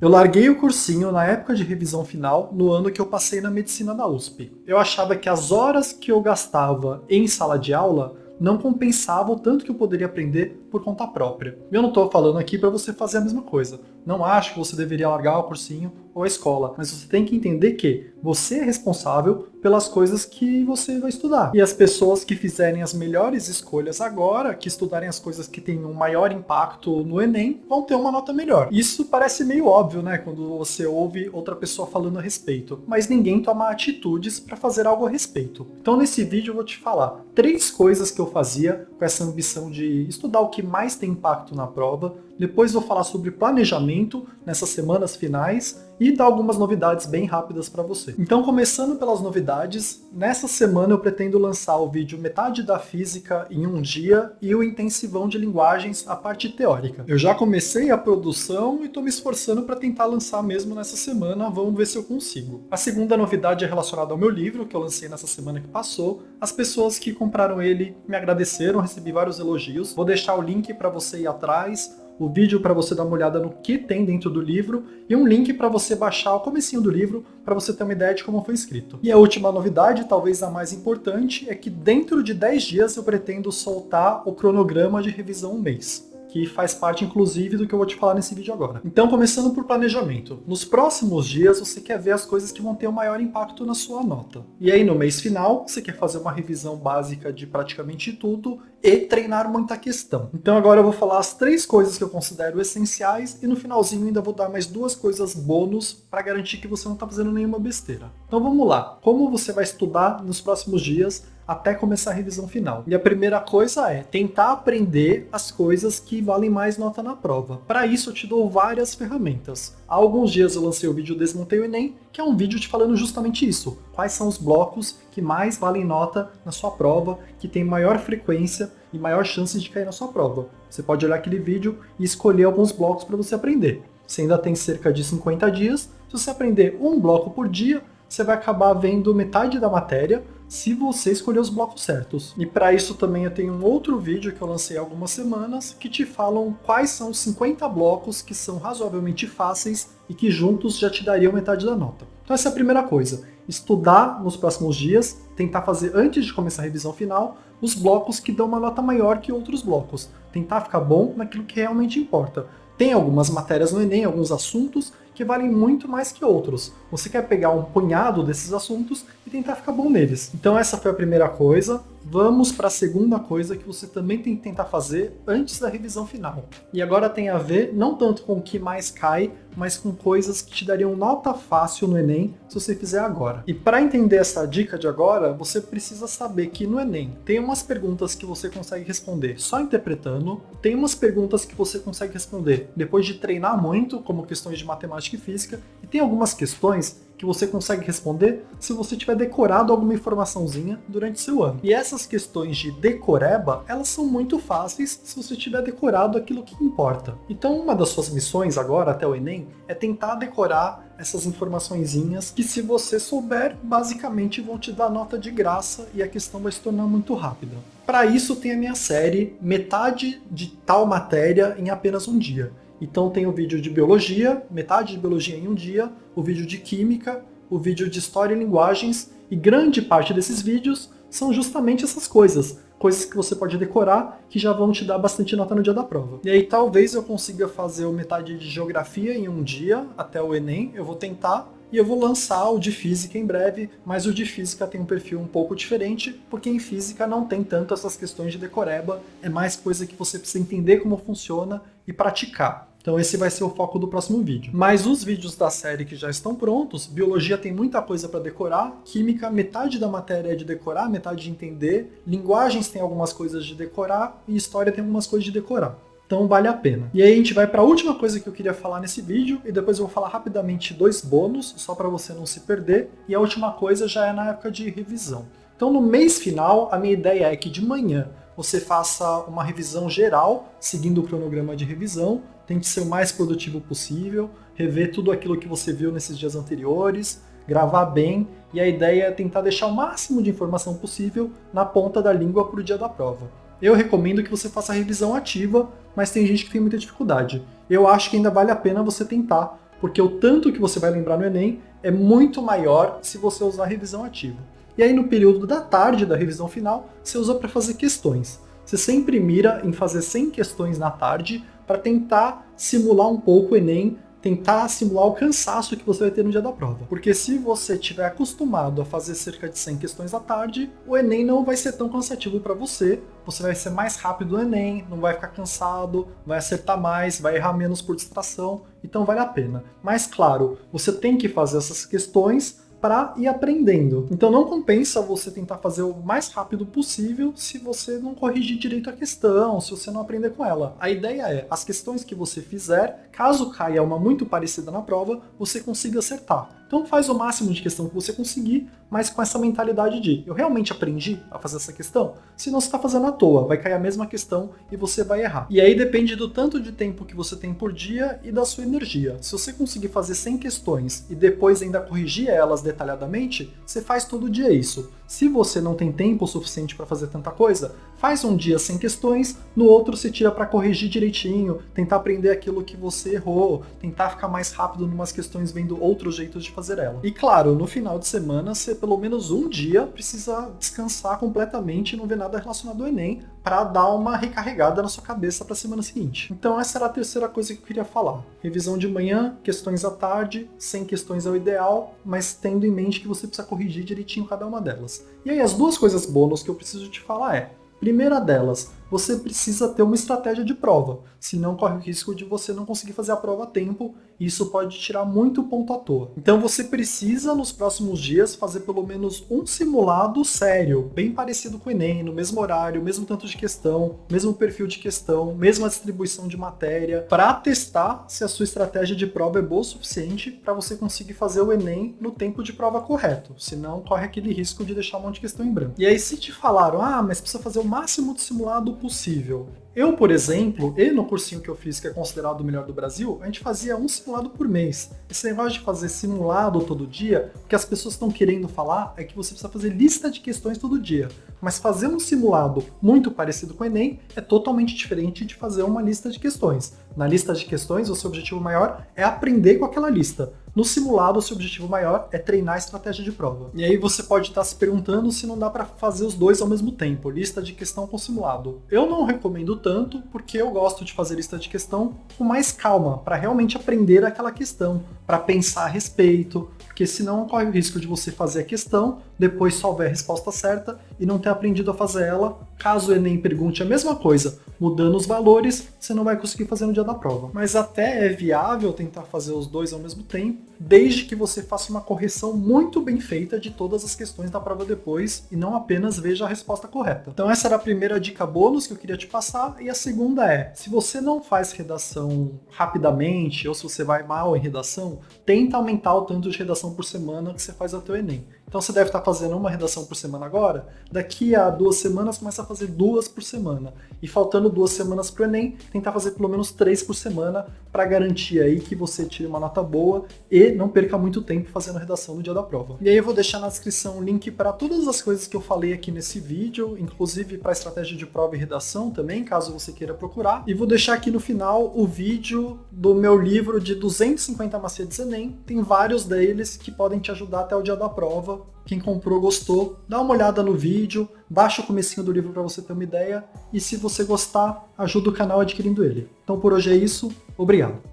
Eu larguei o cursinho na época de revisão final, no ano que eu passei na medicina da USP. Eu achava que as horas que eu gastava em sala de aula não compensavam o tanto que eu poderia aprender por conta própria. Eu não estou falando aqui para você fazer a mesma coisa. Não acho que você deveria largar o cursinho ou a escola, mas você tem que entender que você é responsável pelas coisas que você vai estudar. E as pessoas que fizerem as melhores escolhas agora, que estudarem as coisas que têm um maior impacto no Enem, vão ter uma nota melhor. Isso parece meio óbvio, né, quando você ouve outra pessoa falando a respeito, mas ninguém toma atitudes para fazer algo a respeito. Então nesse vídeo eu vou te falar 3 coisas que eu fazia com essa ambição de estudar o que mais tem impacto na prova. Depois vou falar sobre planejamento nessas semanas finais e dar algumas novidades bem rápidas para você. Então, começando pelas novidades, nessa semana eu pretendo lançar o vídeo Metade da Física em um dia e o Intensivão de Linguagens, a parte teórica. Eu já comecei a produção e estou me esforçando para tentar lançar mesmo nessa semana, vamos ver se eu consigo. A segunda novidade é relacionada ao meu livro, que eu lancei nessa semana que passou. As pessoas que compraram ele me agradeceram, recebi vários elogios. Vou deixar o link para você ir atrás, o vídeo para você dar uma olhada no que tem dentro do livro e um link para você baixar o comecinho do livro para você ter uma ideia de como foi escrito. E a última novidade, talvez a mais importante, é que dentro de 10 dias eu pretendo soltar o cronograma de revisão 1 mês, que faz parte inclusive do que eu vou te falar nesse vídeo agora. Então, começando por planejamento. Nos próximos dias você quer ver as coisas que vão ter o maior impacto na sua nota. E aí no mês final você quer fazer uma revisão básica de praticamente tudo e treinar muita questão. Então agora eu vou falar as 3 coisas que eu considero essenciais e no finalzinho ainda vou dar mais 2 coisas bônus para garantir que você não está fazendo nenhuma besteira. Então vamos lá. Como você vai estudar nos próximos dias até começar a revisão final? E a primeira coisa é tentar aprender as coisas que valem mais nota na prova. Para isso eu te dou várias ferramentas. Há alguns dias eu lancei o vídeo Desmontei o Enem, que é um vídeo te falando justamente isso. Quais são os blocos que mais valem nota na sua prova, que tem maior frequência e maior chance de cair na sua prova. Você pode olhar aquele vídeo e escolher alguns blocos para você aprender. Você ainda tem cerca de 50 dias. Se você aprender um bloco por dia, você vai acabar vendo metade da matéria se você escolher os blocos certos. E para isso também eu tenho um outro vídeo que eu lancei há algumas semanas que te falam quais são os 50 blocos que são razoavelmente fáceis e que juntos já te dariam metade da nota. Então essa é a primeira coisa. Estudar nos próximos dias, tentar fazer antes de começar a revisão final, os blocos que dão uma nota maior que outros blocos. Tentar ficar bom naquilo que realmente importa. Tem algumas matérias no Enem, alguns assuntos que valem muito mais que outros. Você quer pegar um punhado desses assuntos e tentar ficar bom neles. Então essa foi a primeira coisa. Vamos para a segunda coisa que você também tem que tentar fazer antes da revisão final. E agora tem a ver não tanto com o que mais cai, mas com coisas que te dariam nota fácil no Enem se você fizer agora. E para entender essa dica de agora, você precisa saber que no Enem tem umas perguntas que você consegue responder só interpretando, tem umas perguntas que você consegue responder depois de treinar muito, como questões de matemática e física, e tem algumas questões que você consegue responder se você tiver decorado alguma informaçãozinha durante seu ano. E essas questões de decoreba, elas são muito fáceis se você tiver decorado aquilo que importa. Então uma das suas missões agora até o Enem é tentar decorar essas informaçõezinhas que, se você souber, basicamente vão te dar nota de graça e a questão vai se tornar muito rápida. Para isso tem a minha série Metade de Tal Matéria em Apenas um Dia. Então tem o vídeo de biologia, metade de biologia em um dia, o vídeo de química, o vídeo de história e linguagens, e grande parte desses vídeos são justamente essas coisas que você pode decorar, que já vão te dar bastante nota no dia da prova. E aí talvez eu consiga fazer o metade de geografia em um dia, até o Enem, eu vou tentar, e eu vou lançar o de física em breve, mas o de física tem um perfil um pouco diferente, porque em física não tem tanto essas questões de decoreba, é mais coisa que você precisa entender como funciona e praticar. Então esse vai ser o foco do próximo vídeo. Mas os vídeos da série que já estão prontos, biologia tem muita coisa para decorar, química, metade da matéria é de decorar, metade de entender, linguagens tem algumas coisas de decorar e história tem algumas coisas de decorar. Então vale a pena. E aí a gente vai para a última coisa que eu queria falar nesse vídeo, e depois eu vou falar rapidamente 2 bônus, só para você não se perder, e a última coisa já é na época de revisão. Então no mês final, a minha ideia é que de manhã você faça uma revisão geral, seguindo o cronograma de revisão, tente ser o mais produtivo possível, rever tudo aquilo que você viu nesses dias anteriores, gravar bem, e a ideia é tentar deixar o máximo de informação possível na ponta da língua para o dia da prova. Eu recomendo que você faça a revisão ativa, mas tem gente que tem muita dificuldade. Eu acho que ainda vale a pena você tentar, porque o tanto que você vai lembrar no Enem é muito maior se você usar a revisão ativa. E aí no período da tarde da revisão final, você usa para fazer questões. Você sempre mira em fazer 100 questões na tarde para tentar simular um pouco o Enem, tentar simular o cansaço que você vai ter no dia da prova. Porque se você estiver acostumado a fazer cerca de 100 questões à tarde, o Enem não vai ser tão cansativo para você, você vai ser mais rápido no Enem, não vai ficar cansado, vai acertar mais, vai errar menos por distração, então vale a pena. Mas claro, você tem que fazer essas questões para ir aprendendo. Então não compensa você tentar fazer o mais rápido possível se você não corrigir direito a questão, se você não aprender com ela. A ideia é, as questões que você fizer, caso caia uma muito parecida na prova, você consiga acertar. Então faz o máximo de questão que você conseguir, mas com essa mentalidade de eu realmente aprendi a fazer essa questão? Senão você está fazendo à toa, vai cair a mesma questão e você vai errar. E aí depende do tanto de tempo que você tem por dia e da sua energia. Se você conseguir fazer 100 questões e depois ainda corrigir elas detalhadamente, você faz todo dia isso. Se você não tem tempo suficiente para fazer tanta coisa, faz um dia 100 questões, no outro você tira para corrigir direitinho, tentar aprender aquilo que você errou, tentar ficar mais rápido em umas questões vendo outros jeitos de fazer ela. E claro, no final de semana, você pelo menos um dia precisa descansar completamente e não ver nada relacionado ao Enem para dar uma recarregada na sua cabeça para a semana seguinte. Então essa era a terceira coisa que eu queria falar. Revisão de manhã, questões à tarde, 100 questões é o ideal, mas tendo em mente que você precisa corrigir direitinho cada uma delas. E aí as duas coisas bônus que eu preciso te falar é, primeira delas, você precisa ter uma estratégia de prova, senão corre o risco de você não conseguir fazer a prova a tempo e isso pode tirar muito ponto à toa. Então você precisa, nos próximos dias, fazer pelo menos um simulado sério, bem parecido com o Enem, no mesmo horário, mesmo tanto de questão, mesmo perfil de questão, mesma distribuição de matéria, para testar se a sua estratégia de prova é boa o suficiente para você conseguir fazer o Enem no tempo de prova correto, senão corre aquele risco de deixar um monte de questão em branco. E aí se te falaram, mas precisa fazer o máximo de simulado possível. Eu, por exemplo, e no cursinho que eu fiz, que é considerado o melhor do Brasil, a gente fazia um simulado por mês. Esse negócio de fazer simulado todo dia, o que as pessoas estão querendo falar é que você precisa fazer lista de questões todo dia. Mas fazer um simulado muito parecido com o Enem é totalmente diferente de fazer uma lista de questões. Na lista de questões, o seu objetivo maior é aprender com aquela lista. No simulado, o seu objetivo maior é treinar a estratégia de prova. E aí você pode estar se perguntando se não dá para fazer os dois ao mesmo tempo, lista de questão com simulado. Eu não recomendo tanto, porque eu gosto de fazer lista de questão com mais calma, para realmente aprender aquela questão, para pensar a respeito, porque senão corre o risco de você fazer a questão, depois só ver a resposta certa e não ter aprendido a fazer ela. Caso o Enem pergunte a mesma coisa, mudando os valores, você não vai conseguir fazer no dia da prova. Mas até é viável tentar fazer os dois ao mesmo tempo, desde que você faça uma correção muito bem feita de todas as questões da prova depois e não apenas veja a resposta correta. Então essa era a primeira dica bônus que eu queria te passar, e a segunda é, se você não faz redação rapidamente ou se você vai mal em redação, tenta aumentar o tanto de redação por semana que você faz até o Enem. Então você deve estar fazendo uma redação por semana agora, daqui a 2 semanas começa a fazer 2 por semana. E faltando 2 semanas para o Enem, tentar fazer pelo menos 3 por semana para garantir aí que você tire uma nota boa e não perca muito tempo fazendo redação no dia da prova. E aí eu vou deixar na descrição o link para todas as coisas que eu falei aqui nesse vídeo, inclusive para a estratégia de prova e redação também, caso você queira procurar. E vou deixar aqui no final o vídeo do meu livro de 250 macetes Enem. Tem vários deles que podem te ajudar até o dia da prova. Quem comprou gostou, dá uma olhada no vídeo, baixa o comecinho do livro para você ter uma ideia e se você gostar, ajuda o canal adquirindo ele. Então por hoje é isso, obrigado.